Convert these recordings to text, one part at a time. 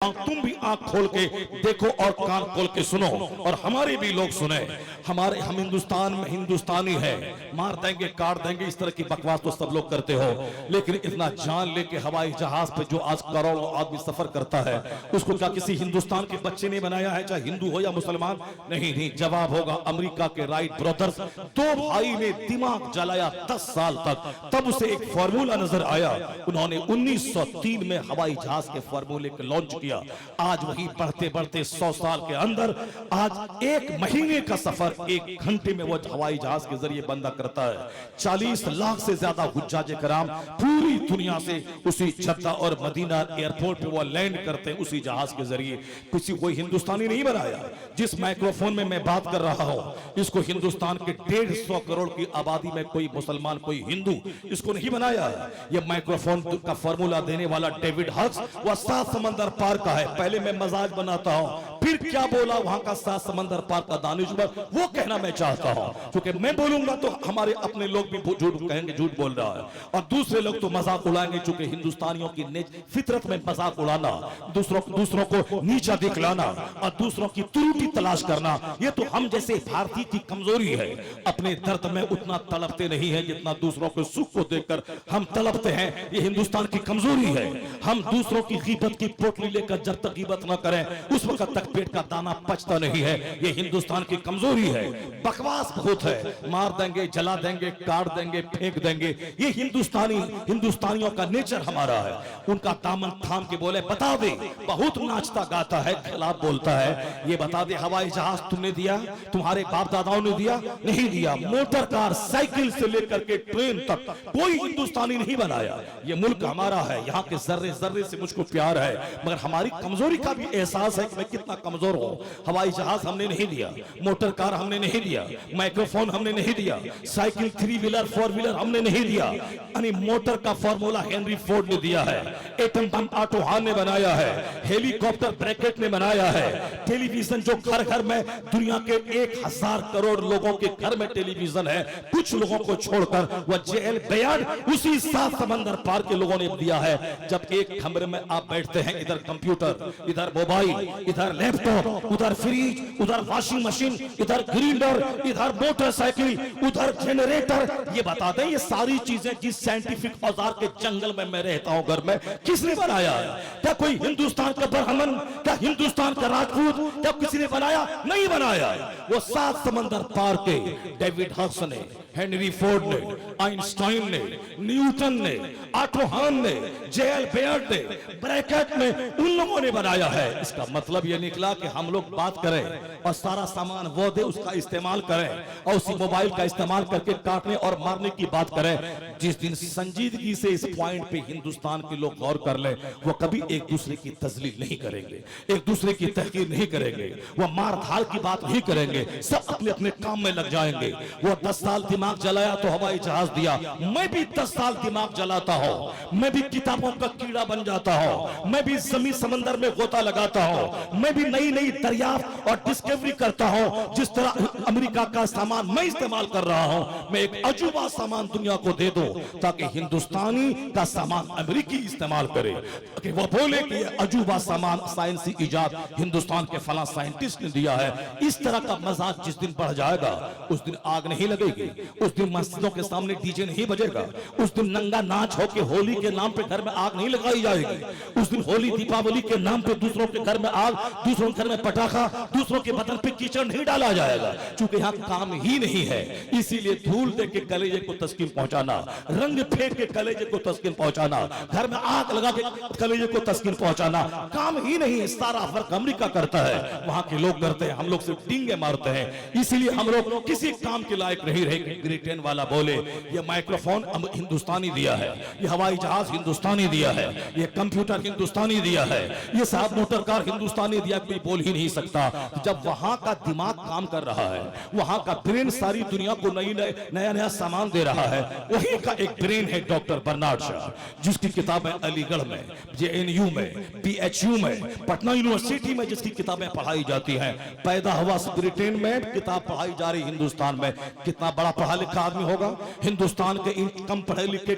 तुम भी आंख खोल के देखो और कान खोल के सुनो और हमारे भी लोग सुने। हम हिंदुस्तान में हिंदुस्तानी है, मार देंगे काट देंगे इस तरह की बकवास तो सब लोग करते हो, लेकिन इतना जान लेके हवाई जहाज पे जो आज करोड़ों आदमी सफर करता है उसको क्या किसी हिंदुस्तान के बच्चे ने बनाया है, चाहे हिंदू हो या मुसलमान? नहीं, जवाब होगा अमेरिका के राइट ब्रदर्स। दो भाई ने दिमाग जलाया 10 साल तक, तब उसे एक फॉर्मूला नजर आया। उन्होंने 1903 में हवाई जहाज के फॉर्मूले को लॉन्च किया। आज वही बढ़ते बढ़ते 100 साल के अंदर आज 1 महीने का सफर 1 घंटे में वो हवाई जहाज के जरिए बंदा करता है। 40 लाख से ज्यादा हुज्जाज कराम पूरी दुनिया से उसी जद्दा और मदीना एयरपोर्ट पे वो लैंड करते हैं उसी जहाज के जरिए। किसी कोई हिंदुस्तानी नहीं बनाया। जिस माइक्रोफोन में मैं बात कर रहा हूं इसको हिंदुस्तान के 150 करोड़ की आबादी में कोई मुसलमान कोई हिंदू इसको नहीं बनाया है। ये माइक्रोफोन का फॉर्मूला देने वाला डेविड हक्स वह 7 समंदर पार का है। पहले मैं मजाक बनाता हूं, फिर क्या बोला वहां का 7 समंदर पार का दानिशवर वो कहना मैं चाहता हूं, क्योंकि मैं बोलूंगा तो हमारे अपने लोग भी झूठ कहेंगे, झूठ बोल रहा है, और दूसरे लोग तो मजाक उड़ाएंगे। चूंकि हिंदुस्तानियों की फितरत में मजाक उड़ाना, दूसरों को नीचा दिखलाना और दूसरों की त्रुटि तलाश करना, ये तो हम जैसे भारतीय की कमजोरी है। अपने दर्द में उतना तड़पते नहीं है जितना दूसरों के सुख को देखकर हम तड़पते हैं। ये हिंदुस्तान की कमजोरी है। हम दूसरों की गीबत की पोटली लेकर जब तक गीबत न करें उस वक्त तक पेट का दाना पचता नहीं है। ये हिंदुस्तान की कमजोरी है। बकवास बहुत है, मार देंगे, जला देंगे, काट देंगे, फेंक देंगे। ये हिंदुस्तानियों का नेचर हमारा है। उनका दामन थाम के बोले बता दे, बहुत नाचता गाता है, खिलाफ बोलता है, ये बता दे हवाई जहाज तुमने दिया, तुम्हारे बाप दादाओं ने दिया? नहीं दिया। मोटर कार, साइकिल से लेकर के ट्रेन तक कोई हिंदुस्तानी नहीं बनाया। ये मुल्क हमारा है, यहाँ के जर्रे जर्रे से मुझको प्यार है, मगर हमारी कमजोरी का भी एहसास है कि मैं कितना कमजोर हूं। हवाई जहाज हमने नहीं दिया, मोटर कार हमने नहीं दिया, माइक्रोफोन हमने नहीं दिया, साइकिल 3 व्हीलर 4 व्हीलर हमने नहीं दिया। यानी मोटर का फॉर्मूला हेनरी फोर्ड ने दिया है, एटम बम ऑटो हान ने बनाया है, हेलीकॉप्टर ब्रैकेट ने बनाया है, टेलीविजन जो घर घर में दुनिया के 1000 करोड़ लोगों के घर में टेलीविजन है, कुछ लोगों को छोड़कर वह जेएल बेयर्ड उसी 7 समंदर पार के लोगों ने दिया है। जब एक कमरे में आप बैठते हैं, इधर कंप्यूटर, इधर मोबाइल, इधर लैपटॉप, उधर फ्रिज, उधर वॉशिंग मशीन, इधर ग्राइंडर, इधर मोटरसाइकिल, उधर जनरेटर, ये बता दें ये सारी चीजें जिस साइंटिफिक औजार के जंगल में मैं रहता हूं घर में, किसने बनाया है? क्या कोई हिंदुस्तान का ब्राह्मण, क्या हिंदुस्तान का राजपूत, क्या किसी ने बनाया? नहीं बनाया। वो 7 समंदर पार के डेविड हक्स ने, हेनरी फोर्ड ने, आइंस्टाइन ने, न्यूटन ने, ऑटो हान ने, जेएल बेयर्ड ने, ब्रैकेट में उन लोगों ने बनाया है। इसका मतलब यह निकला कि हम लोग बात करें और सारा सामान वो दे उसका इस्तेमाल करें और उसी मोबाइल का इस्तेमाल करके काटने और मारने की बात करें। जिस दिन संजीदगी से इस पॉइंट पे हिंदुस्तान के लोग गौर कर ले, वो कभी एक दूसरे की तजलील नहीं करेंगे, एक दूसरे की तहकीर नहीं करेंगे, वो मार धाड़ की बात नहीं करेंगे, सब अपने अपने काम में लग जाएंगे। वो 10 साल दिमाग जलाया तो हवाई जहाज दिया, मैं भी 10 साल दिमाग जलाता हूं, मैं भी किताबों का कीड़ा बन जाता हूं, मैं भी जमीन समंदर में गोता लगाता हूं, मैं भी नई नई दरियाफ्त और डिस्कवरी करता हूं। जिस तरह अमेरिका का सामान मैं इस्तेमाल कर रहा हूं, मैं एक अजूबा सामान दुनिया को दे दूं ताकि हिंदुस्तानी का सामान अमेरिकी इस्तेमाल करे, ताकि वो बोले कि ये अजूबा सामान साइंसी इजाद हिंदुस्तान के फला साइंटिस्ट ने दिया है। इस तरह का मजाक जिस दिन बढ़ जाएगा उस दिन आग नहीं लगेगी, उस दिन मस्जिदों के सामने डीजे नहीं बजेगा, उस दिन नंगा नाच हो के होली के नाम पे घर में आग नहीं लगाई जाएगी, उस दिन होली दीपावली के नाम पे दूसरों के घर में आग, दूसरों के घर में पटाखा, दूसरों के बदन पे कीचड़ नहीं डाला जाएगा, क्योंकि यहाँ काम ही नहीं है। इसीलिए धूल दे के कलेजे को तस्कीन पहुंचाना, रंग फेंक के कलेजे को तस्कीन पहुंचाना, घर में आग लगा के कलेजे को तस्कीन पहुंचाना काम ही नहीं है। सारा फर्क अमेरिका करता है, वहां के लोग करते हैं, हम लोग सिर्फ डींगे मारते हैं। इसीलिए हम लोग किसी काम के लायक नहीं रहे। ब्रिटेन वाला बोले ये माइक्रोफोन हिंदुस्तानी दिया है, ये हवाई जहाज हिंदुस्तानी दिया है, ये कंप्यूटर हिंदुस्तानी दिया है, ये साहब मोटर कार हिंदुस्तानी दिया, कोई बोल ही नहीं सकता। जब वहां का दिमाग काम कर रहा है, वहां का ब्रेन सारी दुनिया को नया नया सामान दे रहा है, वही का एक ब्रेन है डॉक्टर बर्नार्ड शॉ, जिसकी किताबें अलीगढ़ में, जेएनयू में, पीएचयू में, पटना यूनिवर्सिटी में जिसकी किताबें पढ़ाई जाती हैं। पैदा हुआ ब्रिटेन में, किताब पढ़ाई जा रही हिंदुस्तान में। कितना बड़ा पढ़ा लिखा आदमी होगा, हिंदुस्तान के इन कम पढ़े लिखे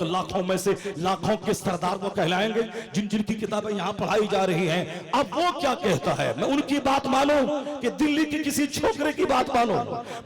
लाखों में से लाखों के सरदार वो कहलाएंगे जिन जिनकी किताबें यहाँ पढ़ाई जा रही हैं। अब वो क्या कहता है, मैं उनकी बात मानो कि दिल्ली के किसी छोकरे की बात मानो,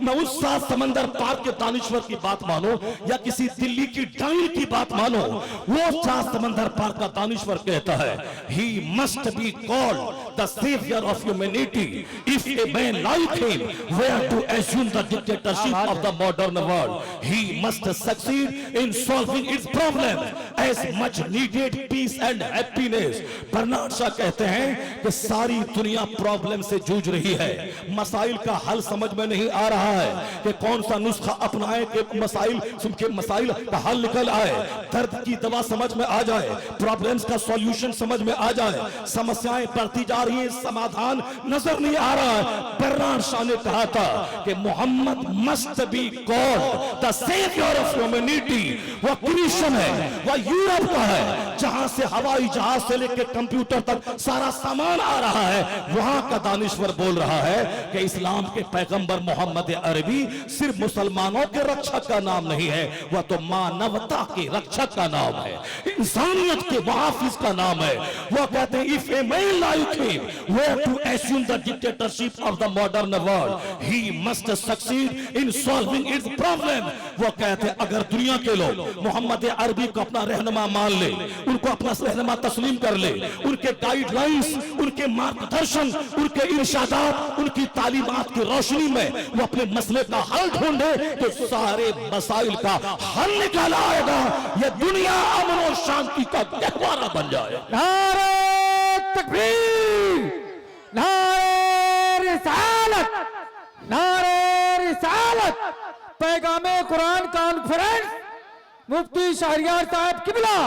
मैं उस सात समंदर पार के दानिश्वर की बात मानो, या किसी दिल्ली की डाइन की बात मानो, वो सात समंदर पार का दानिश्वर कहता है he must be called the savior of humanity if a man like him were to assume the dictatorship of the modern world. He must succeed in solving its problems as much needed peace and happiness. Bernard Shaw कहते हैं कि सारी दुनिया problem से जूझ रही है, मसाइल का हल समझ में नहीं आ रहा है कि कौन सा नुस्खा अपनाए कि मसाइल का हल निकल आए, दर्द की दवा समझ में आ जाए, प्रॉब्लम्स का सॉल्यूशन समझ में आ जाए, समस्याएं बढ़ती जा रही हैं, समाधान नजर नहीं आ रहा है। बर्नार्ड शॉ ने कहा था कि Mohammed must be called the saviour of humanity. वह क्रिश्चियन है, वह यूरोप का है, जहां से हवाई जहाज से लेकर कंप्यूटर तक सारा सामान आ रहा है, वहां का दानिश्वर बोल रहा है कि इस्लाम के पैगंबर मोहम्मद अरबी सिर्फ मुसलमानों के रक्षक का नाम नहीं है, वह तो मानवता के रक्षक का नाम है, इंसानियत के मुहाफिज का नाम है। वह कहते हैं if a man like him were to assume the dictatorship of the modern world, he must succeed in solving its problem. वो कहते हैं अगर दुनिया के लोग मोहम्मद अरबी को अपना रहनुमा मान ले, उनको अपना रहनुमा तस्लीम कर ले, उनके गाइडलाइंस, उनके मार्गदर्शन, उनके इरशादात, उनकी तालीमात की रोशनी में वो अपने मसले का हल ढूंढे तो सारे मसाइल का हल निकल आएगा, ये दुनिया अमन और शांति का गहवारा बन जाए। नारे तकबीर, नारे रिसालत, नारे रिसालत। पैगामे कुरान कॉन्फ्रेंस, मुफ्ती शहरियार साहब किबला,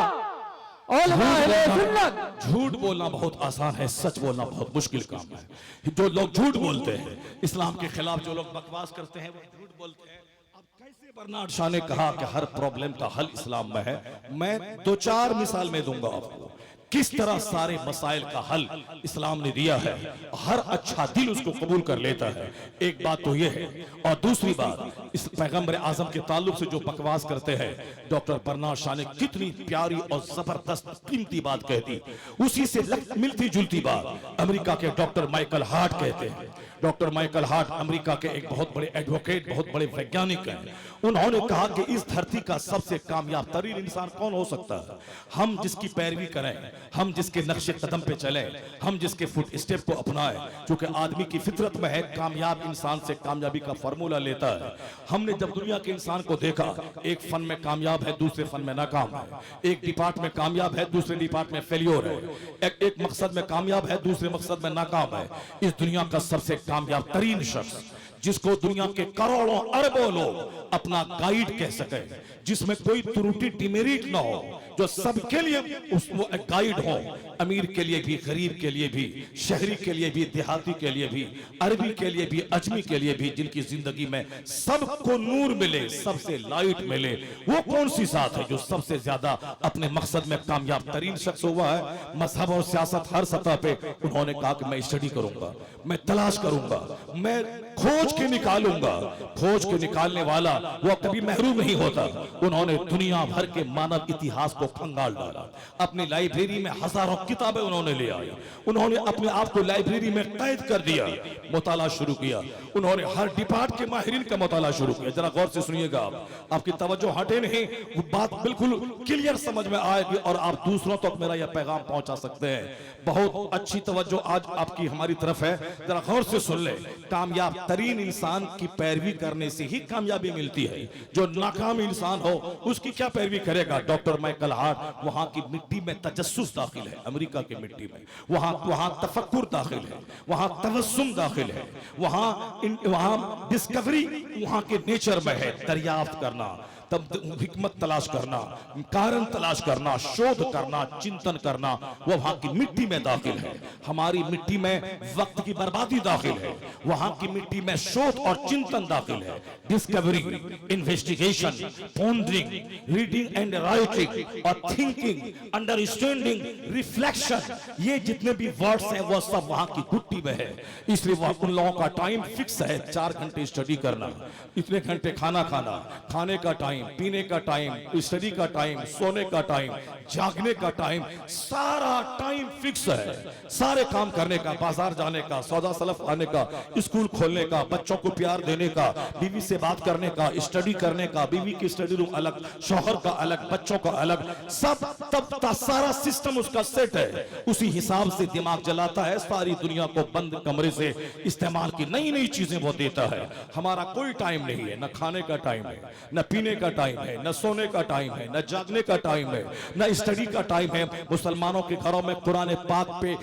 उलमा अहले सुन्नत। झूठ बोलना बहुत आसान है, सच बोलना बहुत मुश्किल काम है। जो लोग झूठ बोलते हैं, इस्लाम के खिलाफ जो लोग बकवास करते हैं, वो झूठ बोलते हैं। अब कैसे बर्नार्ड शॉ ने कहा कि हर प्रॉब्लम का हल इस्लाम में है, मैं दो चार मिसाल में दूंगा आपको किस तरह सारे मसाइल का हल इस्लाम ने दिया है। हर अच्छा दिल उसको कबूल कर लेता है, एक बात तो यह है। और दूसरी बात, इस पैगंबर आजम के ताल्लुक से जो बकवास करते हैं, डॉक्टर बर्नार्ड शॉ ने कितनी प्यारी और जबरदस्त कीमती बात कह दी। उसी से मिलती जुलती बात अमेरिका के डॉक्टर माइकल हार्ट कहते हैं। डॉक्टर माइकल हार्ट अमेरिका के एक बहुत बड़े एडवोकेट, बहुत बड़े वैज्ञानिक हैं। उन्होंने कहा कि इस धरती का सबसे कामयाब तरीन इंसान कौन हो सकता है? हम जिसकी पैरवी करें, हम जिसके नक्शे कदम पे चले, हम जिसके फुट स्टेप को अपनाएं, क्योंकि आदमी की फितरत में है कामयाब इंसान से कामयाबी का फार्मूला लेता है। हमने जब दुनिया के इंसान को देखा, एक फन में कामयाब है, दूसरे फन में नाकाम है, एक डिपार्ट में कामयाब है, दूसरे डिपार्ट में फेलियर है, एक मकसद में कामयाब है, दूसरे मकसद में नाकाम है। इस दुनिया का सबसे कामयाब तरीन शख्स, जिसको दुनिया के करोड़ों अरबों लोग अपना गाइड कह सके, जिसमें कोई त्रुटि डिमेरिट ना हो, जो सबके लिए वो गाइड हो, अमीर के लिए भी, गरीब के लिए भी, शहरी के लिए भी, देहाती के लिए भी, अरबी के लिए भी, अजमी के लिए भी, जिनकी जिंदगी में सबको नूर मिले, सबसे लाइट मिले। वो कौन सी साथ है जो सबसे ज्यादा अपने मकसद में कामयाब तरीन शख्स हुआ है? मजहब और सियासत हर सतह पे उन्होंने कहा कि मैं स्टडी करूंगा, मैं तलाश करूंगा, मैं खोज के निकालूंगा। खोज के निकालने वाला वो कभी महरूम नहीं होता। उन्होंने दुनिया भर के मानव इतिहास को खंगाल डाला। अपनी लाइब्रेरी में हजारों किताबें उन्होंने ले आई। उन्होंने अपने आप को लाइब्रेरी में कैद कर दिया, मुताला शुरू किया। उन्होंने हर डिपार्ट के माहिरीन का मुताला शुरू किया। जरा गौर से सुनिएगा, आपकी तवज्जो हटे नहीं, वो बात बिल्कुल क्लियर समझ में आएगी और आप दूसरों तक मेरा यह पैगाम पहुंचा सकते हैं। बहुत अच्छी तवज्जो आज आपकी हमारी तरफ है, जरा गौर से सुन ले। कामयाब तरीन इंसान की पैरवी करने से ही कामयाबी मिलती है। जो नाकाम इंसान हो उसकी क्या पैरवी करेगा? डॉक्टर माइकल हार्ट वहां की मिट्टी में तजस्सुस दाखिल है, अमेरिका की मिट्टी में वहां तफक्कुर दाखिल है, वहां तवस्सुम दाखिल है, वहां डिस्कवरी वहां के नेचर में है, दरियाफ्त करना। तब हिकमत तलाश करना, कारण तलाश करना, शोध करना, चिंतन करना, वो वहां की मिट्टी में दाखिल है। हमारी मिट्टी में वक्त की बर्बादी दाखिल है, वहां की मिट्टी में शोध और चिंतन दाखिल है। Discovery, investigation, pondering, reading and writing और थिंकिंग, अंडरस्टैंडिंग, रिफ्लेक्शन, ये जितने भी वर्ड्स हैं वो सब वहां की गुट्टी में है। इसलिए वहां उन लोगों का टाइम फिक्स है, 4 घंटे स्टडी करना, इतने घंटे खाना खाना, खाने का टाइम, पीने का टाइम, स्टडी का टाइम, सोने का टाइम, जागने का टाइम, सारा टाइम फिक्स है। सारे काम करने का, बाजार जाने का, सौदा सलफ आने का, स्कूल खोलने का, बच्चों को प्यार देने का, बीवी से बात करने का, स्टडी करने का, बीवी की स्टडी रूम अलग, शौहर का अलग, बच्चों का अलग, सब तब सारा सिस्टम उसका सेट है। उसी हिसाब से दिमाग जलाता है, सारी दुनिया को बंद कमरे से इस्तेमाल की नई नई चीजें वो देता है। हमारा कोई टाइम नहीं है, न खाने का टाइम है, न पीने का टाइम है, न सोने का टाइम है, न जागने का टाइम है, न स्टडी का टाइम है। मुसलमानों के घरों में कुरान पाक पे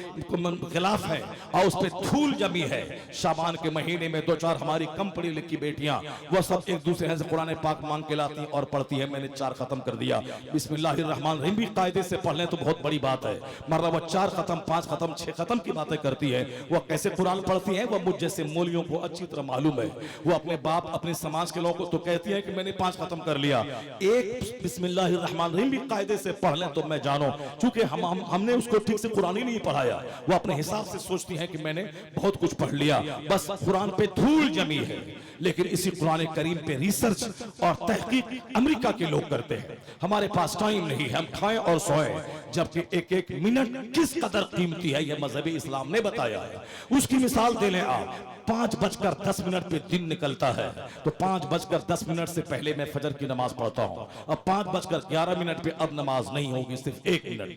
खिलाफ है और उस पे धूल जमी है। शाबान के महीने में 2-4 हमारी कम पढ़ी लिखी बेटियां वो सब एक दूसरे से कुरान पाक मांग के लाती और पढ़ती है। मैंने 4 खत्म कर दिया, बिस्मिल्लाहिर्रहमानिर्रहीम भी कायदे से पढ़ लें तो बहुत बड़ी बात है। मगर वो 4 खत्म, 5 खत्म, 6 खत्म की बातें करती है। वो कैसे कुरान पढ़ती है वो मुझ जैसे मौलवियों को अच्छी तरह मालूम है। वो अपने बाप, अपने समाज के लोगों को तो कहती है कि मैंने 5 खत्म कर लिया। एक बिस्मिल्लाहिर्रहमानिर्रहीम भी कायदे से पढ़ लें तो मैं जानो, क्योंकि हमने उसको ठीक से कुरान ही नहीं पढ़ाया। वो अपने हिसाब से सोचती है कि मैंने बहुत कुछ पढ़ लिया, बस कुरान पे धूल जमी है। लेकिन इसी कुरान करीम पे रिसर्च और तहकीक अमेरिका के लोग करते हैं। हमारे पास टाइम नहीं है, हम खाएं और सोएं, जबकि एक एक मिनट किस कदर कीमती है यह मजहब इस्लाम ने बताया है। उसकी मिसाल दे लें आप, 5:10 पे दिन निकलता है तो 5:10 से पहले मैं फजर की नमाज पढ़ता हूं। अब 5:11 पे अब नमाज नहीं होगी, सिर्फ 1 मिनट।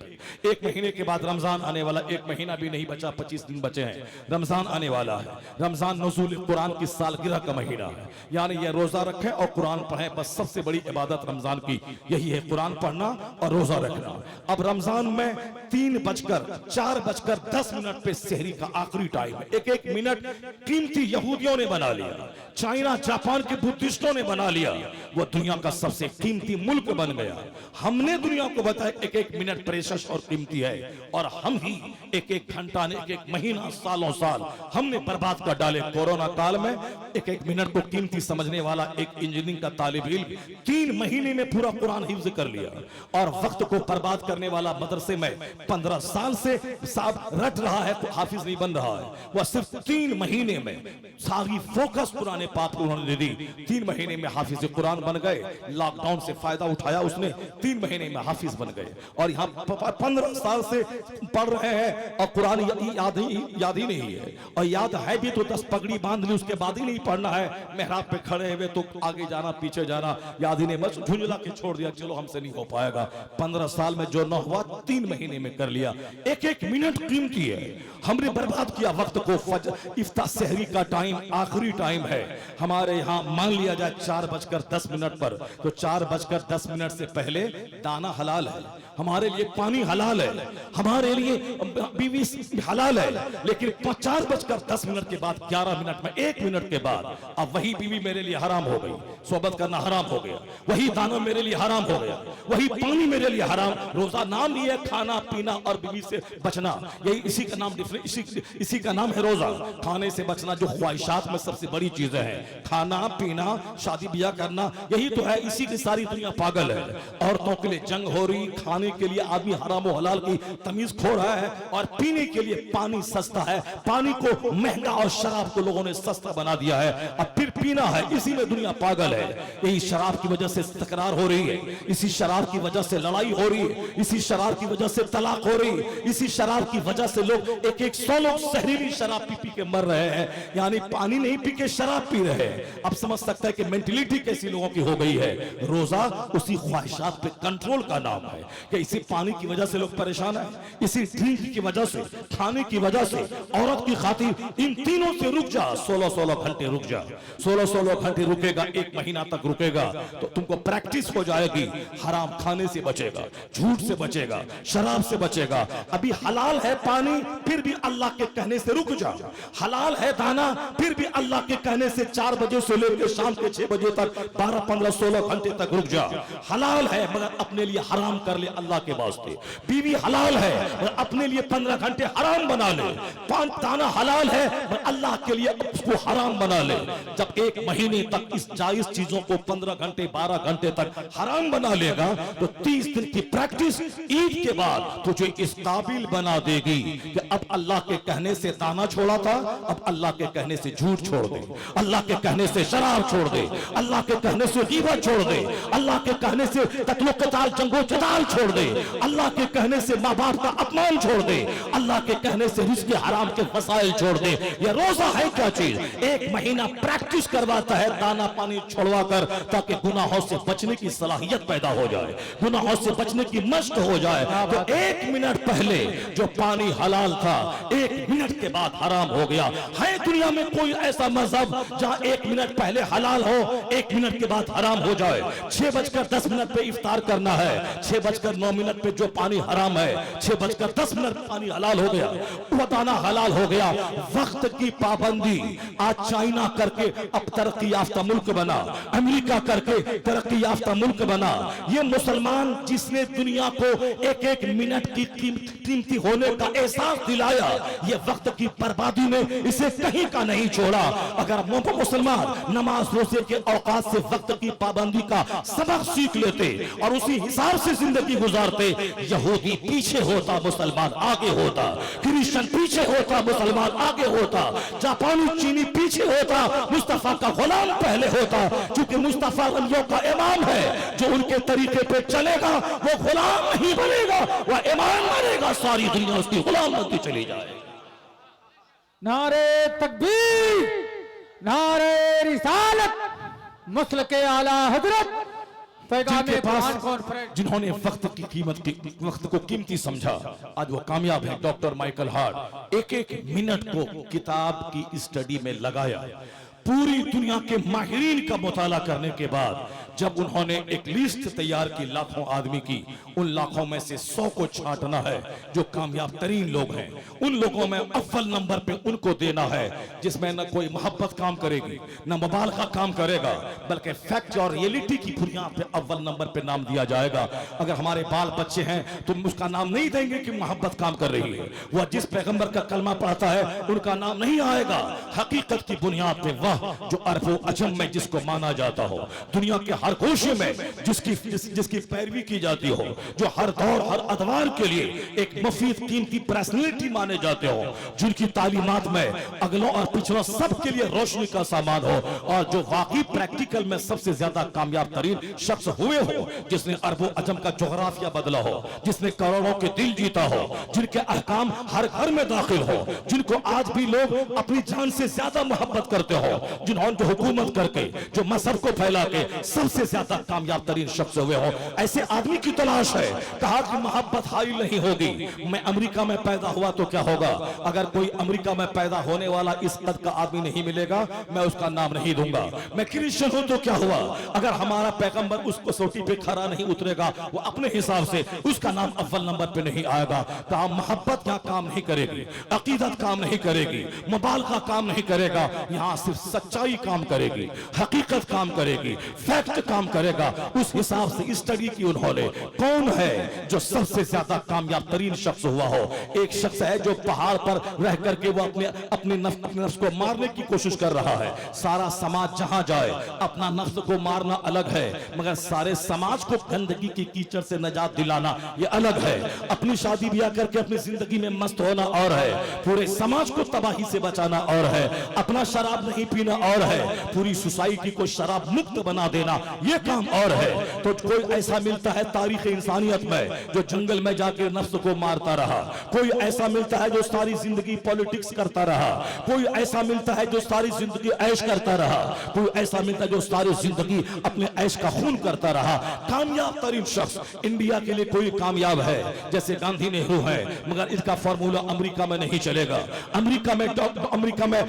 1 महीने के बाद रमजान आने वाला, 1 महीना भी नहीं बचा, 25 दिन बचे हैं, रमजान आने वाला है। रमजान नुज़ूल कुरान की सालगिरह का महीना है, यानी यह रोजा रखें और कुरान पढ़ें, बस सबसे बड़ी इबादत रमजान की यही है, कुरान पढ़ना और रोजा रखना। अब रमजान में 4:10 पे सहरी का आखिरी टाइम है। एक एक मिनट कीमती यहूदियों ने बना लिया, चाइना जापान के बुद्धिस्टों ने बना लिया, वो दुनिया का सबसे कीमती मुल्क बन गया। हमने दुनिया को बताया एक एक मिनट प्रेशियस और कीमती है, और हम ही एक एक घंटा, एक एक महीना, सालों साल हमने बर्बाद कर डाले। कोरोना काल में एक एक मिनट को कीमती समझने वाला एक इंजीनियरिंग का तालिब इल्म 3 महीने में पूरा कुरान हिफ्ज कर लिया, और वक्त को बर्बाद करने वाला मदरसे में 15 साल से साहब रट रहा है तो हाफिज नहीं बन रहा है। वह सिर्फ 3 महीने में सारी फोकस कुरान पाक उन्होंने दे दी, 3 महीने में हाफिज कुरान बन गए। लॉकडाउन से फायदा उठाया उसने, 3 महीने में हाफिज बन गए। और यहाँ 15 साल से पढ़ रहे हैं और कुरान याद ही नहीं है, और याद है भी तो 10 पगड़ी बांध ली, उसके बाद ही नहीं पढ़ना है। मेहराब पे खड़े हुए तो आगे जाना पीछे जाना याद ही नहीं, बस झुंझला के छोड़ दिया, चलो हमसे नहीं हो पाएगा। 15 साल में जो न हुआ 3 महीने में कर लिया। एक एक मिनट कीमती है, हमने बर्बाद किया वक्त को। इफ्तार सहरी का टाइम आखिरी टाइम है हमारे यहाँ, मान लिया जाए 4:10 पर, तो 4:10 से पहले दाना हलाल है, हमारे लिए पानी हलाल है, हमारे लिए बीवी हलाल है। लेकिन 4:10 के बाद 11 मिनट में, 1 मिनट के बाद अब वही बीवी मेरे लिए हराम हो गई, सोबत करना हराम हो गया, वही दाना मेरे लिए हराम हो गया, वही पानी मेरे लिए हराम। रोजा नाम लिया खाना पीना और बीवी से बचना, यही इसी का नाम इसी का नाम है रोजा। खाने से बचना जो ख्वाहिशात में सबसे बड़ी चीजें हैं, खाना पीना, शादी ब्याह करना, यही तो है। इसी की सारी दुनिया पागल है। औरतों के लिए जंग हो रही, खाने के लिए आदमी हराम और हलाल की तमीज खो रहा है, और पीने के लिए पानी सस्ता है, पानी को महंगा और शराब को लोगों ने सस्ता बना दिया है, अब फिर पीना है। इसी में दुनिया पागल है। यही शराब की वजह से तकरार हो रही है, इसी शराब की वजह से लड़ाई हो रही है, इसी शराब की वजह से तलाक हो रही है, इसी शराब की वजह से लोग 100 लोग जहरीली शराब पी के मर रहे हैं, यानी पानी नहीं पी के शराब पी रहे हैं। अब समझ सकता है कि मेंटलिटी कैसी लोगों की हो गई है। रोजा उसी ख्वाहिशात पे कंट्रोल का नाम है कि इसी पानी की वजह से लोग परेशान है, इसी ड्रिंक की वजह से, खाने की वजह से, औरत की खातिर, इन तीनों से रुक जा। 16-16 घंटे रुक जा, 16-16 घंटे रुकेगा, 1 महीना तक रुकेगा तो तुमको प्रैक्टिस हो जाएगी। हराम खाने से बचेगा, झूठ से बचेगा, शराब से बचेगा। अभी हलाल है पानी, फिर भी अल्लाह के कहने से रुक जा। हलाल है दाना, फिर भी अल्लाह के कहने से 4 बजे से लेकर शाम के 6 बजे तक 12-15 16 घंटे तक रुक जा। हलाल है मगर अपने लिए हराम कर ले अल्लाह के वास्ते। बीवी हलाल है मगर अपने लिए 15 घंटे हराम बना ले। पान ताना हलाल है मगर अल्लाह के लिए उसको हराम बना ले। जब एक महीने तक इस जायज चीजों को 15 घंटे 12 घंटे तक हराम बना लेगा तो 30 दिन की प्रैक्टिस ईद के बाद तुझे इस काबिल बना देगी कि अब अल्लाह के कहने से दाना छोड़ा था, अब अल्लाह के कहने से झूठ छोड़ दे, अल्लाह के कहने से शराब छोड़ दे, अल्लाह के कहने से गीबत छोड़ दे, अल्लाह के कहने से कत्लो कताल जंगो जदाल छोड़ दे, अल्लाह के कहने से माँ बाप का अपमान छोड़ दे, अल्लाह के कहने से रिज़्क़ हराम के फसाइल छोड़ दे। यह रोजा है क्या चीज? एक महीना प्रैक्टिस करवाता है दाना पानी छोड़वा कर, ताकि गुनाहों से बचने की सलाहियत पैदा हो जाए, गुनाहों से बचने की मश्क हो जाए। तो 1 मिनट पहले जो पानी हलाल था 1 मिनट के बाद हराम हो गया। है दुनिया में कोई ऐसा मजहब जहां 1 मिनट पहले हलाल हो 1 मिनट के बाद हराम हो जाए? 6:10 पे इफ्तार करना है, 6:09 पे जो पानी हराम है 6:10 पानी हलाल हो गया, बताना हलाल हो गया। वक्त की पाबंदी आज चाइना करके अब तरक्की याफ्ता मुल्क बना, अमेरिका करके तरक्की याफ्ता मुल्क बना। ये मुसलमान जिसने दुनिया को 1-1 मिनट की कीमती होने का एहसास दिलाया, ये वक्त की बर्बादी में इसे कहीं का नहीं छोड़ा। अगर मुसलमान नमाज रोजे के औकात से वक्त की पाबंदी का सबक सीख लेते और उसी हिसाब से जिंदगी गुजारते, यहूदी पीछे होता मुसलमान आगे होता, क्रिश्चियन पीछे होता मुसलमान आगे होता, जापानी चीनी पीछे होता मुस्तफा का गुलाम पहले होता। क्योंकि मुस्तफा वलियों का इमाम है, जो उनके तरीके पे चलेगा वो गुलाम नहीं बनेगा, वह इमाम बनेगा, सारी दुनिया उसकी गुलाम बनती चली जाए। नारे तकबीर, नारे रिसालत, मसल के आला हजरत जिनके पास कॉन्फ्रेंस, जिन्होंने वक्त को कीमती समझा, आज वो कामयाब है। डॉक्टर माइकल हार्ट 1-1 मिनट को किताब की स्टडी में लगाया। पूरी दुनिया के माहिरीन का मुताला करने के बाद जब उन्होंने एक लिस्ट तैयार की लाखों आदमी की, उन लाखों में से 100 को छांटना है जो कामयाब तरीन लोग हैं। उन लोगों में अव्वल नंबर पे उनको देना है जिसमें न कोई मोहब्बत काम करेगी न मुबालगा काम करेगा, बल्कि फैक्ट और रियलिटी की बुनियाद पे अव्वल नंबर पे नाम दिया जाएगा। अगर हमारे बाल बच्चे हैं तो उसका नाम नहीं देंगे कि मोहब्बत काम कर रही है। वह जिस पैगंबर का कलमा पढ़ता है उनका नाम नहीं आएगा। हकीकत की बुनियाद पे वह जो अरब अजम में जिसको माना जाता हो, दुनिया के हर कोशे में जिसकी पैरवी की जाती हो, जो हर दौर हर अदवार के लिए एक मुफीद कीमती पर्सनैलिटी माने जाते हो, जिनकी तालीमात में अगलों और पिछलों सबके लिए रोशनी का सामान हो, और जो वाकई प्रैक्टिकल में सबसे ज्यादा कामयाब तरीन शख्स हुए हो, जिसने अरब अजम का जोग्राफिया बदला हो, जिसने करोड़ों के दिल जीता हो, जिनके अहकाम हर घर में दाखिल हो, जिनको आज भी लोग अपनी जान से ज्यादा मोहब्बत करते हो, जिन्होंने जो हुकूमत करके जो मजहब को फैला के सबसे ज्यादा कामयाब तरीन शख्स हुए हो, ऐसे आदमी की तलाश है। कहा कि मोहब्बत हासिल नहीं होगी। मैं अमेरिका में पैदा हुआ तो क्या होगा? अगर कोई अमेरिका में पैदा होने वाला इस कद का आदमी नहीं मिलेगा, मैं उसका नाम नहीं दूंगा। मैं क्रिश्चियन हूं तो क्या हुआ? अगर हमारा पैगंबर उस कसौटी पे खरा नहीं उतरेगा, वो अपने हिसाब से उसका नाम अव्वल नंबर पे नहीं आएगा। कहा मोहब्बत यहाँ काम नहीं करेगी, अकीदत काम नहीं करेगी, मुबालगा काम नहीं करेगा, यहाँ सिर्फ सच्चाई काम करेगी, हकीकत काम करेगी, फैक्ट काम करेगा। उस हिसाब से स्टडी की उन्होंने। कौन है जो सबसे ज्यादा कामयाब तरीन शख्स हुआ हो? एक शख्स है जो पहाड़ पर रह करके वो अपने नफ्स को मारने की कोशिश कर रहा है। सारा समाज जहां जाए अपना नफ्स को मारना अलग है, मगर सारे समाज को गंदगी की कीचड़ से निजात दिलाना ये अलग है। अपनी शादी ब्याह करके अपनी जिंदगी में मस्त होना और है, पूरे समाज को तबाही से बचाना और है। अपना शराब नहीं पीना और है, पूरी सोसाइटी को शराब मुक्त बना देना ये काम और है। तो कोई ऐसा मिलता है तारीख इंसानियत में जो जंगल में जाके नफ्स को मारता रहा, कोई ऐसा मिलता है जो सारी जिंदगी पॉलिटिक्स करता रहा, कोई ऐसा मिलता है जो सारी जिंदगी ऐश करता रहा, कोई ऐसा मिलता है जो सारी जिंदगी अपने ऐश का खून करता रहा। कामयाब तरीन शख्स इंडिया के लिए कोई कामयाब है जैसे गांधी नेहरू है, मगर इसका फॉर्मूला अमेरिका में नहीं चलेगा। अमेरिका में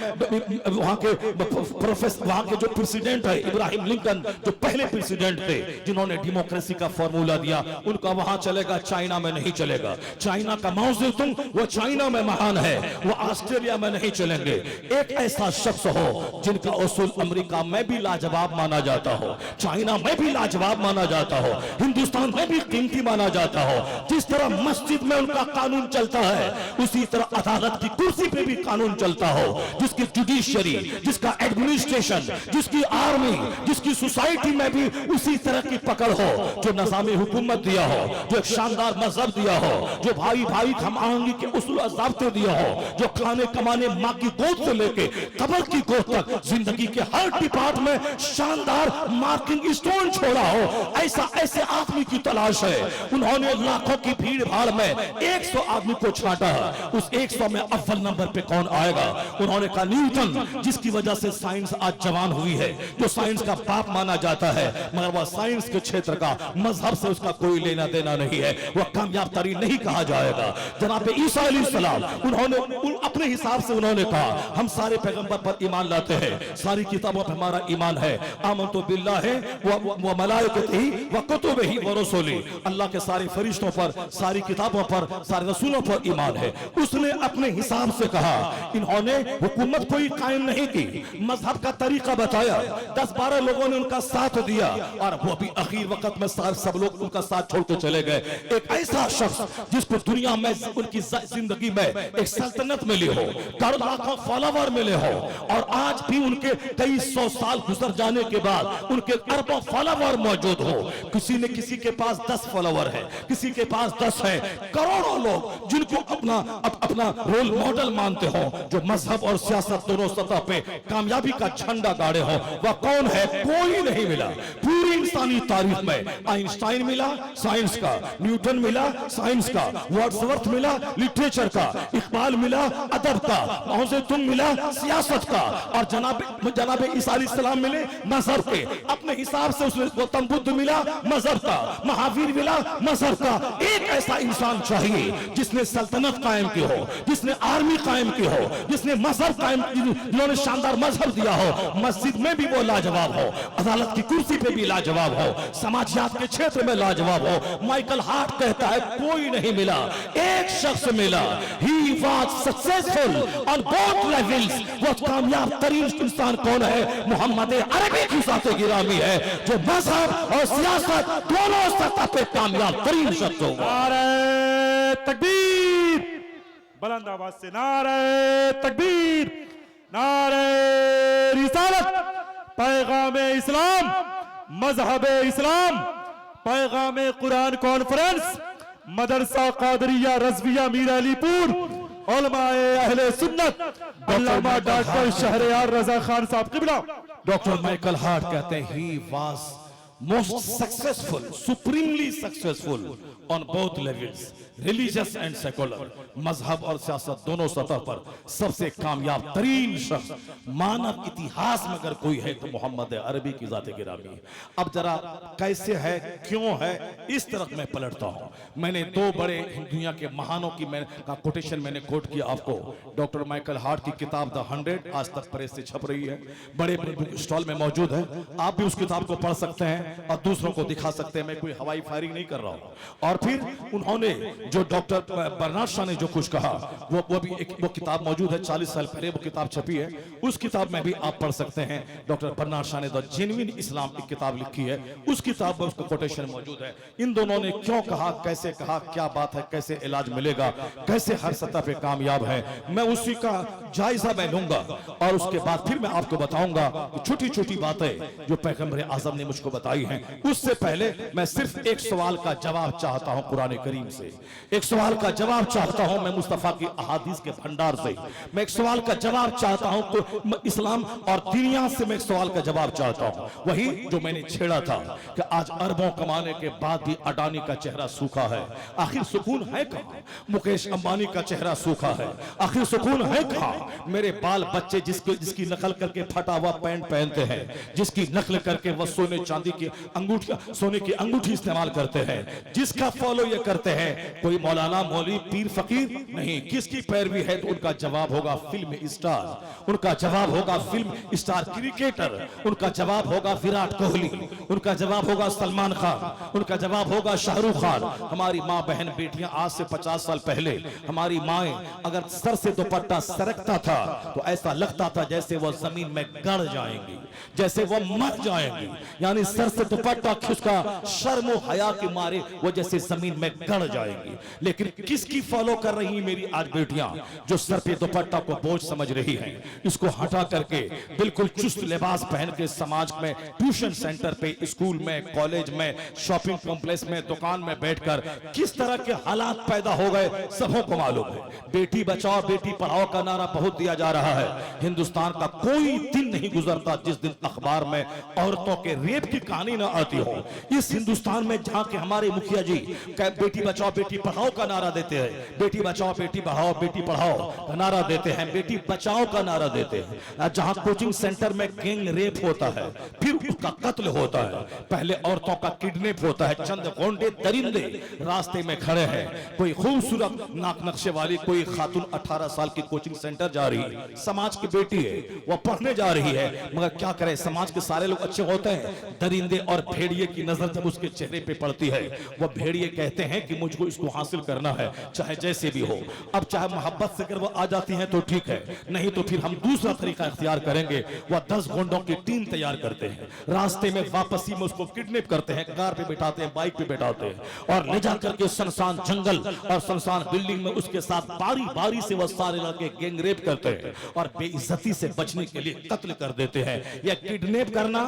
वहां के प्रोफेसर, वहां के जो प्रेसिडेंट है इब्राहिम लिंकन, जो पहले प्रेसिडेंट थे जिन्होंने डेमोक्रेसी का फॉर्मूला दिया, उनका वहां चलेगा, चाइना में नहीं चलेगा। चाइना का माओ ज़ेडुंग वो चाइना में महान है, वो ऑस्ट्रेलिया में नहीं चलेंगे। एक ऐसा शख्स हो जिनका उसूल अमेरिका में भी लाजवाब माना जाता हो, चाइना में भी लाजवाब माना जाता हो, हिंदुस्तान में भी कीमती माना जाता हो। जिस तरह मस्जिद में उनका कानून चलता है, उसी तरह अदालत की कुर्सी पे भी कानून चलता हो, जिसकी जुडिशरी, जिसका एडमिनिस्ट्रेशन, जिसकी आर्मी, जिसकी सोसाइटी में भी उसी तरह की पकड़ हो, जो निज़ाम हुकूमत दिया हो, जो एक शानदार मजहब दिया हो, जो भाई भाई हम आहंगी के उसूल ज़ाब्ते दिया हो, जो खाने कमाने माँ की गोद से लेके कब्र की गोद तक जिंदगी के हर डिपार्ट में शानदार मार्किंग स्टोन छोड़ा हो, ऐसा ऐसे आदमी की तलाश है। उन्होंने लाखों की भीड़ भाड़ में 100 आदमी को छांटा है, उस 100 में अव्वल नंबर पे कौन आएगा? उन्होंने कहा न्यूटन, जिसकी वजह से साइंस आज जवान हुई है, जो साइंस का बाप माना जाता है, मगर वह साइंस के क्षेत्र का मजहब से उसका कोई लेना देना नहीं है, वह कामयाब तरीन नहीं कहा जाएगा। जनाब ईसा अलैहिस्सलाम, उन्होंने अपने हिसाब से उन्होंने कहा हम सारे पैगंबर पर ईमान लाते हैं, सारी किताबों पर हमारा ईमान है। आमनतु बिल्लाहि व मलाइकतिही व कुतुबिही व रुसुलिही, अल्लाह के सारे फरिश्तों पर, सारी किताबों पर, सारे रसूलों पर ईमान है। उसने अपने हिसाब से कहा। इन्होंने हुकूमत कोई कायम नहीं की, मजहब का तरीका बताया, 10-12 लोगों ने उनका साथ दिया और वो भी आखिर वक्त में सब लोग उनका साथ छोड़ के चले गए। एक ऐसा शख्स जिसको दुनिया में उनकी जिंदगी में एक सल्तनत मिली हो, करोड़ लाखों फॉलोवर मिले हो, और आज भी उनके कई 100 साल गुजर जाने के बाद उनके अरबों फॉलोवर मौजूद हो। किसी ने किसी के पास 10 फॉलोवर है, किसी के पास 10 है, करोड़ों लोग जिनको अपना रोल मॉडल मानते हो, जो मजहब और सियासत दोनों सतह पे कामयाबी का झंडा गाड़े हो, वह कौन है? कोई नहीं मिला। पूरी इंसानी तारीख में आइंस्टाइन मिला साइंस का, न्यूटन मिला साइंस का, वर्ड्सवर्थ मिला लिटरेचर का, इकबाल मिला अदब का, माओ ज़ेडुंग मिला सियासत का, और जनाब ईसा अलैहिस्सलाम मिले मजहब के। अपने हिसाब से उसने गौतम बुद्ध मिला मजहब का, महावीर मिला मजहब का। एक ऐसा इंसान चाहिए जिसने सल्तनत कायम की हो, जिसने आर्मी कायम की हो, जिसने मजहब कायम, जिन्होंने शानदार मजहब दिया हो, मस्जिद में भी वो लाजवाब हो, अदालत की कुर्सी पे भी लाजवाब हो, समाजियात के क्षेत्र में लाजवाब हो। माइकल हार्ट कहता है कोई नहीं मिला, एक शख्स मिला। He was successful on both levels. वो कामयाब तरीन इंसान कौन है? मोहम्मद अरबी की ज़ात गिरामी है, जो मजहब और सियासत दोनों सतह पे कामयाब तरीन शख्स होगा। नारे तकबीर, बुलंद आवाज से नारे तकबीर, नारे रिसालत, पैगाम इस्लाम, मजहब इस्लाम, पैगाम कुरान कॉन्फ्रेंस, मदरसा कादरिया रज़विया मीर अलीपुर, उलमाए अहले सुन्नत, अल्लामा डॉक्टर शहरयार रजा खान साहब क़िबला। डॉक्टर माइकल हार्ट कहते हैं he was most successful, supremely successful on both levels, religious and secular, मजहब और सियासत दोनों सतह पर सबसे कामयाब तरीन शख्स मानव इतिहास में अगर कोई है तो मोहम्मद अरबी की ज़ात गिरामी है। अब जरा कैसे है, क्यों है, इस तरफ मैं पलटता हूँ। मैंने 2 बड़े दुनिया के महानों की कोटेशन मैंने कोट किया आपको। डॉक्टर माइकल हार्ट की किताब द 100 आज तक प्रेस से छप रही है, बड़े बड़े बुक स्टॉल में मौजूद है, आप भी उस किताब को पढ़ सकते हैं और दूसरों को दिखा सकते हैं। मैं कोई हवाई फायरिंग नहीं कर रहा हूँ। और फिर उन्होंने जो डॉक्टर बर्नार्ड शॉ ने जो कुछ कहा वो भी वो किताब मौजूद है, 40 साल पहले वो किताब छपी है, उस किताब में भी आप पढ़ सकते हैं। डॉक्टर बर्नार्ड शॉ ने द जेन्युइन इस्लाम की किताब लिखी है, उस किताब में उसका कोटेशन मौजूद है। इन दोनों ने क्यों कहा, कैसे कहा, क्या बात है, कैसे इलाज मिलेगा, कैसे हर सतह पे कामयाब है, मैं उसी का जायजा मैं लूंगा और उसके बाद फिर मैं आपको बताऊंगा छोटी छोटी बातें जो पैगंबर आजम ने मुझको बताई हैं। उससे पहले मैं सिर्फ एक सवाल का जवाब चाहता हूं कुरान करीम से, एक सवाल का जवाब चाहता हूं मैं मुस्तफा की अहादीस के भंडार से, मैं एक सवाल का जवाब चाहता हूं तो इस्लाम और दुनिया से मैं एक सवाल का जवाब चाहता हूं। वही जो मैंने छेड़ा था कि आज अरबों कमाने के बाद भी अडानी का चेहरा सूखा है, आखिर सुकून है कहां? मुकेश अंबानी का चेहरा सूखा है, आखिर सुकून है कहां? मेरे बाल बच्चे जिसकी नकल करके फटा हुआ पैंट पहनते हैं, जिसकी नकल करके वह सोने चांदी की अंगूठियां, सोने की अंगूठी इस्तेमाल करते हैं, जिसका फॉलो ये करते हैं, कोई मौलाना मौलवी पीर फकीर नहीं, किसकी पैरवी है तो उनका जवाब होगा फिल्म स्टार, उनका जवाब होगा फिल्म स्टार क्रिकेटर, उनका जवाब होगा विराट कोहली, उनका जवाब होगा सलमान खान, उनका जवाब होगा शाहरुख खान। हमारी माँ बहन बेटियां आज से 50 साल पहले हमारी माएं अगर सर से दुपट्टा सरकता था तो ऐसा लगता था जैसे वह जमीन में गड़ जाएंगी, जैसे वह मर जाएंगी, यानी सर से दुपट्टा खिसका शर्म और हया के मारे वो जैसे जमीन में गड़ जाएंगी। लेकिन किसकी फॉलो कर रही मेरी आज बेटियां, जो सर पे दुपट्टा को बोझ समझ रही हैं, इसको हटा करके बिल्कुल चुस्त लिबास पहन के समाज में, ट्यूशन सेंटर पे, स्कूल में, कॉलेज में, शॉपिंग कॉम्प्लेक्स में, दुकान में बैठकर किस तरह के हालात पैदा हो गए सबों को मालूम है। बेटी बचाओ बेटी पढ़ाओ का नारा बहुत दिया जा रहा है। हिंदुस्तान का कोई दिन नहीं गुजरता जिस दिन अखबार में औरतों के रेप की कहानी ना आती हो। इस हिंदुस्तान में जहां के हमारे मुखिया जी बेटी बचाओ बेटी पढ़ाओ का नारा देते हैं, बेटी बचाओ बेटी पढ़ाओ, बेटी पढ़ाओ का नारा देते हैं, बेटी बचाओ का नारा देते हैं, जहां कोचिंग सेंटर में गैंग रेप होता है, फिर उसका कत्ल होता है, पहले औरतों का किडनैप होता है, चंद गोंडे दरिंदे रास्ते में खड़े हैं, कोई खूबसूरत नाक नक्शे वाली कोई खातून 18 साल की कोचिंग सेंटर जा रही है, समाज की बेटी है, वह पढ़ने जा रही है, मगर क्या करे, समाज के सारे लोग अच्छे होते हैं, दरिंदे और भेड़िए की नजर जब उसके चेहरे पे पड़ती है, वह भेड़िए कहते हैं कि मुझको इसको हासिल करना है चाहे जैसे भी हो। अब चाहे मोहब्बत से अगर वो आ जाती हैं तो ठीक है, नहीं तो फिर हम दूसरा तरीका इख्तियार करेंगे। वह 10 गुंडों की टीम तैयार करते हैं, रास्ते में वापसी में उसको किडनैप करते हैं, कार पे बिठाते हैं, बाइक पे बिठाते हैं और ले जाकर के सुनसान जंगल और सुनसान बिल्डिंग में उसके साथ बारी बारी से वह सारे लड़के गैंग रेप करते हैं और बेइज्जती से बचने के लिए कत्ल कर देते हैं। यह किडनैप करना,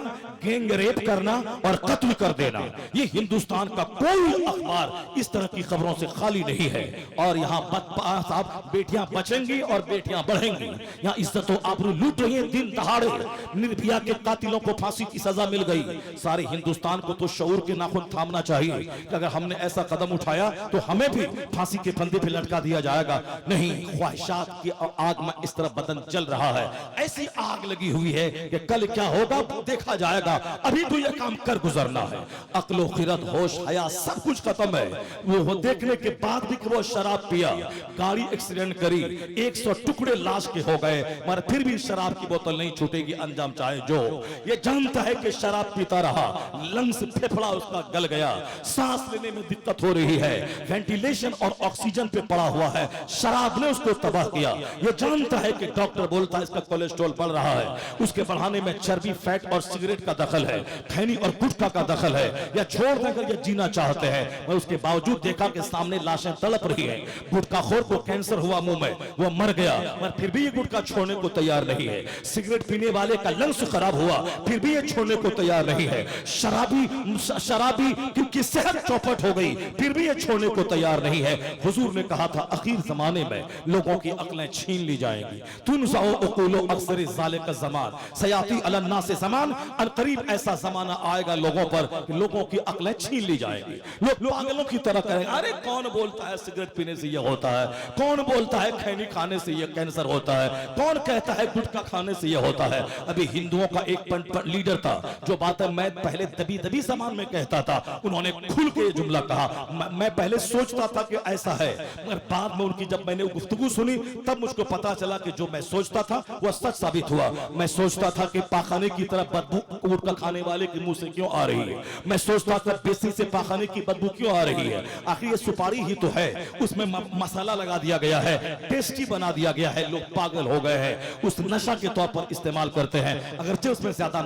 गैंग रेप करना और कत्ल कर देना, ये हिंदुस्तान का कोई अखबार इस तरह की खबरों से खाली नहीं है। और यहाँ साहब बेटियां बचेंगी और बेटियां बढ़ेंगी। यहाँ इज्जत और आबरू लूट रही है दिन दहाड़े, निर्भया के कातिलों को फांसी की सजा मिल गई। सारे हिंदुस्तान को तो शऊर के नाखून थामना चाहिए कि अगर हमने ऐसा कदम उठाया तो हमें भी फांसी के फंदे पे लटका दिया जाएगा। नहीं, ख्वाहिशात की आग में इस तरह बदन जल रहा है, ऐसी आग लगी हुई है कि कल क्या होगा देखा जाएगा, अभी तो यह काम कर गुजरना है। अक्लो खिरत होश हया सब कुछ खत्म है। वो देखने के बाद भी वो शराब पिया, गाड़ी एक्सीडेंट करी, 100 टुकड़े लाश के हो गए, मगर फिर भी शराब की बोतल नहीं छूटेगी, अंजाम चाहे जो। ये जानता है कि शराब पीता रहा, लंग्स फेफड़ा उसका गल गया, सांस लेने में दिक्कत हो रही है, वेंटिलेशन और ऑक्सीजन पे पड़ा हुआ है, शराब ने उसको तबाह किया। ये जानता है कि डॉक्टर बोलता है इसका कोलेस्ट्रॉल बढ़ रहा है, उसके बढ़ाने में चर्बी, फैट और सिगरेट का दखल है, खैनी और गुटखा का दखल है, या छोड़ देकर ये जीना चाहते हैं, मगर उसके बावजूद देखा कि सामने लाशें तड़प रही है। गुटखाखोर को कैंसर हुआ मुंह में, वो मर गया, मगर फिर भी ये गुटखा छोड़ने को तैयार नहीं है। सिगरेट पीने वाले का लंग्स खराब हुआ, फिर भी ये छोड़ने को तैयार नहीं है। शराबी क्योंकि सेहत चौपट हो गई, फिर भी ये छोड़ने को तैयार नहीं है। हुजूर ने कहा था आखिर जमाने में लोगों की अक्लें छीन ली जाएंगी। तुनज़अ उक़ूलु अक्सर ज़ालिका ज़मान सयाती अलन्नास से ज़मान, अनकरीब ऐसा जमाना आएगा लोगों पर कि लोगों की अक्लें छीन ली जाएंगी। लोग पागलों की तरह करेंगे, अरे कौन बोलता है सिगरेट पीने से ये होता है, कौन बोलता है खैनी खाने से ये कैंसर होता है, कौन कहता है गुटखा खाने से ये होता है। अभी हिंदुओं का एक लीडर था जो बातें मैं पहले दबी सामान में कहता था, उन्होंने खुल के ये जुमला कहा। मैं पहले सोचता था कि ऐसा है, मगर बाद में उनकी जब मैंने गुफ्तगू सुनी तब मुझको पता चला कि जो मैं सोचता था वह सच साबित हुआ। मैं सोचता था कि पाखाने की तरह बदबू गुटखा खाने वाले के मुंह से क्यों आ रही है, मैं सोचता था बेसी से पाखाने की बदबू क्यों आ रही है, आखिर ये सुपारी ही तो है, उसमें मसाला लगा दिया गया है, टेस्टी बना दिया गया है, लोग पागल हो गए हैं, उस नशा के तौर पर इस्तेमाल करते हैं। अगरचे उसमें ज्यादा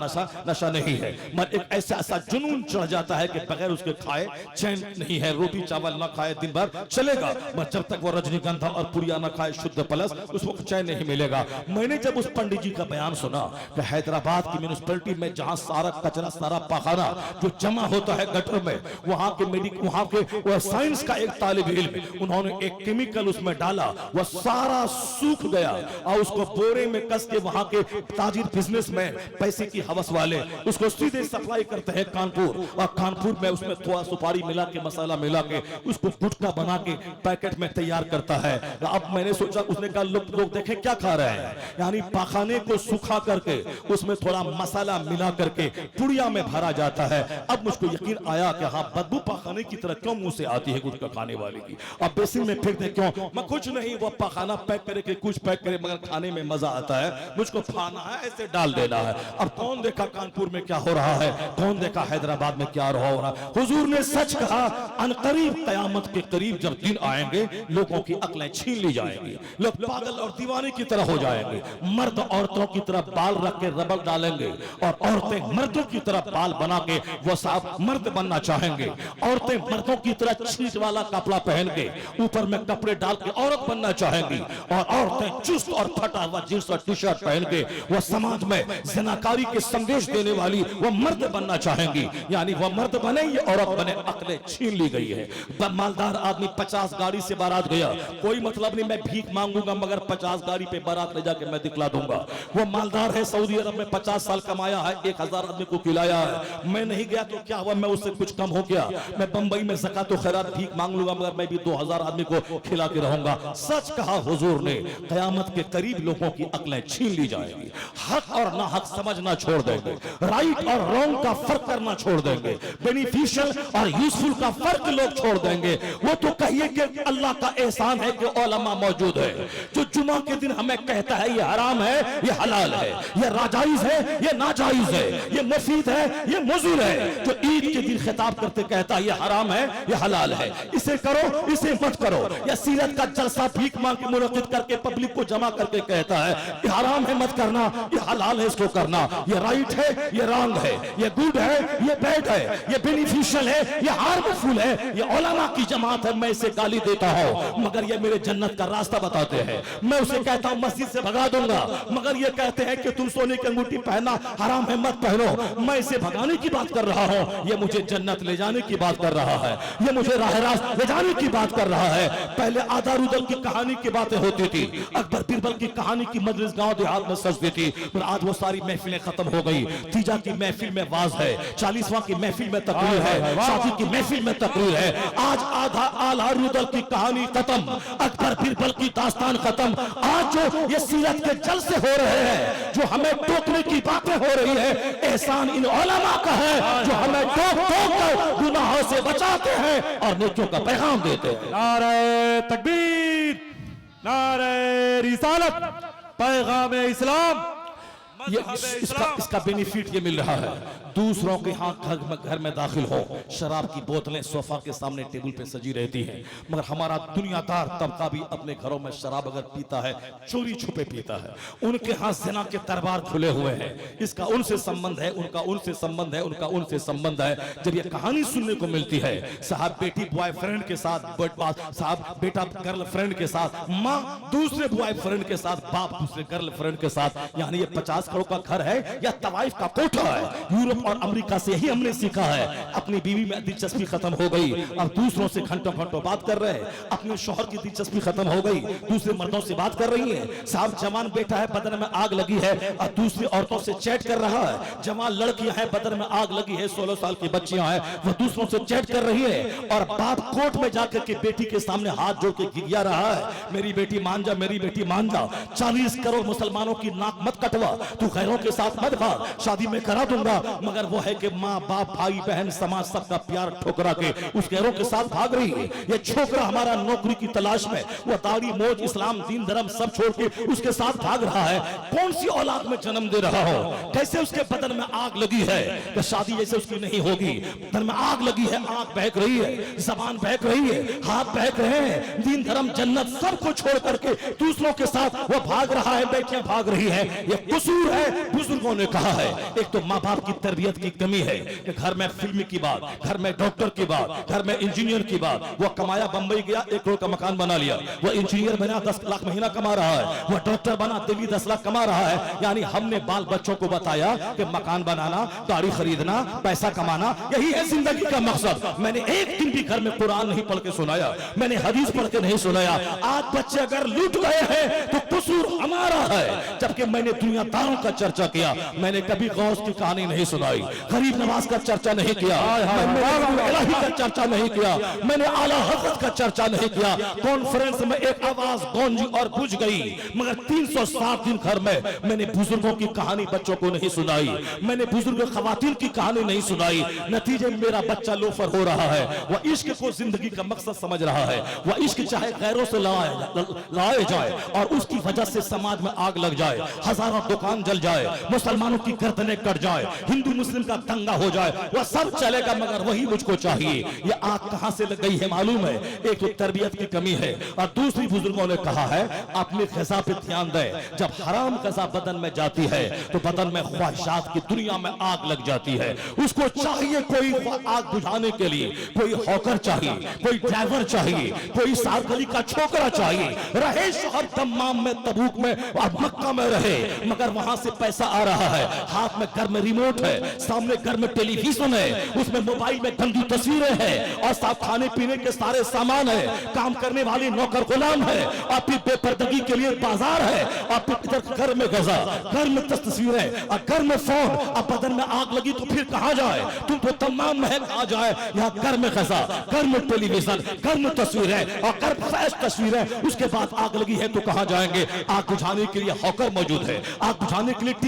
नशा नहीं है, मगर एक ऐसा जुनून चढ़ जाता है कि बगैर उसके खाए चैन नहीं है। रोटी चावल ना खाए दिन भर चलेगा, मगर जब तक वो रजनीगंधा और पुड़िया ना खाए शुद्ध प्लस, उसको चैन नहीं मिलेगा। मैंने जब उस पंडित जी का बयान सुना कि हैदराबाद की म्यूनिसिपैलिटी में जहां सारा कचरा, सारा पाखाना जो जमा होता है गटर में, वहां के साइंस का एक तालिब इल्म, उन्होंने एक केमिकल उसमें डाला, वह सारा सूख गया और उसको बोरे में कस के वहां के ताजिर बिजनेस में पैसे की हवस वाले उसको सीधे सप्लाई करते हैं कानपुर, और कानपुर में उसमें थोड़ा सुपारी मिला के, मसाला मिला के उसको गुटखा बना के पैकेट में तैयार करता है। अब मैंने सोचा, उसने कहा लोग देखें क्या खा रहे हैं, यानी पाखाने को सुखा करके उसमें थोड़ा मसाला मिला करके पुड़िया में भरा जाता है। अब मुझको यकीन आया कि हाँ, बदबू पाखाने की तरह क्यों मुंह से आती है गुटखा खाने वाले की। अब बेसिन में फेंक दे, क्यों? मैं कुछ नहीं, वो पाखाना पैक करे के कुछ पैक करे, मगर खाने में मजा आता है, मुझको खाना है, ऐसे डाल देना है। अब कौन देखा कानपुर में क्या हो रहा है, कौन देखा हैदराबाद में क्या हो रहा है। हुजूर ने सच कहा, अनकरीब कयामत के करीब जब दिन आएंगे, लोगों की अक्लें छीन ली जाएंगी, लोग पागल और दीवाने की तरह हो जाएंगे। मर्द औरतों की तरह बाल रख के रबड़ डालेंगे, और औरतें मर्दों की तरह बाल बना के वो साहब मर्द बनना चाहेंगे। औरतें मर्दों की तरह छींट वाला कपड़ा पहन के ऊपर में कपड़े डाल के औरत बनना चाहेंगी, और औरतें चुस्त और फटा हुआ जींस और टी शर्ट पहन के वो समाज में ज़नाकारी के संदेश देने वाली वो मर्द बनना चाहेंगी। यानी वो मर्द बने, ये औरत बने, अक्लें छीन ली गई है। मालदार आदमी 50 गाड़ी से बारात गया, कोई मतलब नहीं मैं भीख मांगूंगा, मगर 50 गाड़ी पे बारात ले जाके मैं दिखला दूंगा। वो मालदार है, सऊदी अरब में 50 साल कमाया है, 1000 आदमी को खिलाया है। मैं नहीं गया तो क्या हुआ, मैं उससे कुछ कम हो गया? मैं बंबई में ज़कात और खैरात भीख मांग लूंगा, मगर मैं भी 2000 आदमी को खिला के रहूंगा। सच कहा हुजूर ने, कयामत के करीब लोगों की अक्लें छीन ली जाएंगी, हक और ना हक समझना छोड़ देंगे, राइट और रॉन्ग का फर्क करना छोड़ देंगे, बेनिफिशियल और यूजफुल का फर्क लोग छोड़ देंगे। वो तो कहिए कि अल्लाह का एहसान है कि उलमा मौजूद है, जो जुमा के दिन हमें कहता है ये हराम है, ये हलाल है, ये नाजायज है, ये नाजायज है, ये मुफीद है, ये मुज़िर है, जो ईद के दिन खिताब करते कहता है ये हराम है, ये हलाल है, इसे करो, इसे मत करो। या सीरत का जलसा भीख मांग के मुनक़िद करके पब्लिक को जमा करके कहता है ये हराम है मत करना, ये हलाल है इसको करना, ये राइट है, ये रॉन्ग है, ये गुड है, ये बैड है, ये बेनिफिशियल है, ये हार्मफुल है, ये उलमा की जमात है। मैं इसे गाली देता हूं, मगर ये मेरे जन्नत का रास्ता बताते हैं। मैं उसे कहता हूं मस्जिद से भगा दूंगा, मगर ये कहते हैं कि तुम सोने की अंगूठी पहनना हराम है मत पहनो। मैं इसे भगाने की बात कर रहा हूं, ये मुझे जन्नत ले जाने की बात कर रहा है, ये मुझे राह रास्त ले जाने की बात कर रहा है। पहले आधा रुदल की कहानी की बातें होती थी, अकबर बिरबल की कहानी की मजलिस गांव देहात में सजती थी, पर आज वो सारी महफिलें खत्म हो गई। तीजा की महफिल में वाज है, 40वां की महफिल में तकरीर है, शादी की महफिल में तकरीर है। आज आधा आला रुदल की कहानी खत्म, अकबर बिरबल की दास्तान खत्म। आज जो ये सीरत के जलसे हो रहे हैं, जो हमें टोकने की बातें हो रही है, एहसान इन उलमा का है जो हमें टोक कर गुनाहों से बचाते हैं और नेकियों का पैगाम देते हैं। नारे तकबीर, नारे रिसालत, पैगाम इस्लाम। इसका बेनिफिट ये मिल रहा है, दूसरों के हाथ घर में दाखिल हो, शराब की बोतलें सोफा के सामने टेबल पे सजी रहती हैं, मगर हमारा दुनियादार तबका भी अपने घरों में शराब अगर पीता है, चोरी छुपे पीता है। उनके हाथ ज़िना के दरबार खुले हुए हैं, इसका उनसे संबंध है, उनका उनसे संबंध है, उनका उनसे संबंध है। जब ये कहानी सुनने को मिलती है, साहब बेटी बॉयफ्रेंड के साथ, साहब बेटा गर्लफ्रेंड के साथ, माँ दूसरे बॉयफ्रेंड के साथ, बाप दूसरे गर्लफ्रेंड के साथ, यानी ये 50 करोड़ का घर है या तवाइफ का कोठा है। यूरोप और अमेरिका से ही हमने सीखा है, अपनी बीवी में दिलचस्पी खत्म हो गई, अब दूसरों से घंटों घंटों बात कर रहे हैं, अपने शौहर की दिलचस्पी खत्म हो गई, दूसरे मर्दों से बात कर रही है। साहब जवान बेटा है, बदन में आग लगी है और दूसरी औरतों से चैट कर रहा है। जवान लड़कियां हैं, बदन में आग लगी है, 16 साल की बच्चियां हैं, वो दूसरों से चैट कर रही है। और बाप कोर्ट में जाकर के बेटी के सामने हाथ जोड़ के गिड़गिड़ा रहा है, मेरी बेटी मान जा, मेरी बेटी मान जा, 40 करोड़ मुसलमानों की नाक मत कटवा, तू खैरों के साथ मत भाग, शादी में करा दूंगा। मगर वो है कि माँ बाप भाई बहन समाज सबका प्यार ठुकरा के उस गैरों के साथ भाग रही है। ये छोकरा हमारा नौकरी की तलाश में, वो दाढ़ी मोज इस्लाम दीन धर्म सब छोड़ के उसके साथ भाग रहा है। कौन सी औलाद में जन्म दे रहा हो, कैसे उसके बदन में आग लगी है कि शादी जैसे उसकी नहीं होगी। बदन में आग लगी है, आग बहक रही है, जबान बहक रही है, हाथ बहक रहे हैं, दीन धर्म जन्नत सबको छोड़ करके दूसरों के साथ वो भाग रहा है, बेटियां भाग रही है। ये कसूर है, बुजुर्गों ने कहा है। एक तो माँ बाप की तरबियत की कमी है कि घर में फिल्म की बात, घर में डॉक्टर की बात, घर में इंजीनियर की बात। वो कमाया, बंबई गया, 1 करोड़ का मकान बना लिया, वो इंजीनियर बना 10 लाख महीना कमा रहा है, वो डॉक्टर बना दिल्ली 10 लाख कमा रहा है। यानी हमने बाल बच्चों को बताया कि मकान बनाना, गाड़ी खरीदना, पैसा कमाना, यही है जिंदगी का मकसद। मैंने एक दिन भी घर में कुरान नहीं पढ़ के सुनाया, मैंने हदीस पढ़ के नहीं सुनाया। आज बच्चे अगर लूट गए हैं तो कसूर हमारा है, जबकि मैंने दुनियादारों का चर्चा किया, मैंने कभी गौस की कहानी नहीं सुनाई, गरीब नवाज का चर्चा नहीं किया, मैंने इलाही का चर्चा नहीं किया, मैंने आला हज़रत का चर्चा नहीं किया। कॉन्फ्रेंस में एक आवाज गूंजी और बुझ गई, मगर 360 दिन घर में मैंने बुजुर्गों की कहानी बच्चों को नहीं सुनाई, मैंने बुजुर्ग खवातीन की कहानी नहीं सुनाई। नतीजे में मेरा बच्चा लोफर हो रहा है, वह इश्क को जिंदगी का मकसद समझ रहा है, वह इश्क चाहे गैरों से लाए जाए और उसकी वजह से समाज में आग लग जाए, हजारों दुकान जल जाए, मुसलमानों की गर्दनें कट जाए, हिंदू मुस्लिम का दंगा हो जाए, वह सब चलेगा, मगर वही मुझको चाहिए। ये आग कहां से लग गई है मालूम है? एक तो तरबियत की कमी है, और दूसरी बुजुर्गों ने कहा है अपनी ग़िज़ा पे ध्यान दे। जब हराम ग़िज़ा बदन में जाती है तो बदन में ख्वाहिशात की दुनिया में आग लग जाती है। उसको चाहिए कोई आग बुझाने के लिए कोई हॉकर चाहिए, कोई ड्राइवर चाहिए, कोई सारगली का छोकरा चाहिए, रहे शहर दम्माम में, तबूक में और मक्का में रहे, मगर वहां से पैसा आ रहा है, हाथ में घर में रिमोट है, सामने घर में टेलीविजन है, उसमें मोबाइल में गंदी तस्वीरें हैं और साथ खाने पीने के सारे सामान है, काम करने वाली नौकर गुलाम है, और फिर बेपर्दगी के लिए बाजार है, और फिर इधर घर में ग़िज़ा, घर में तस्वीरें और घर में फोन, और बदन में आग लगी तो फिर कहां जाए? तुम तो तमाम महल आ जाए, यहाँ घर में ग़िज़ा, घर में टेलीविजन, घर में तस्वीरें और घर फ्लैश तस्वीरें, उसके बाद आग लगी है तो कहां जाएंगे? आग बुझाने के लिए हॉकर मौजूद है, आग बुझाने के लिए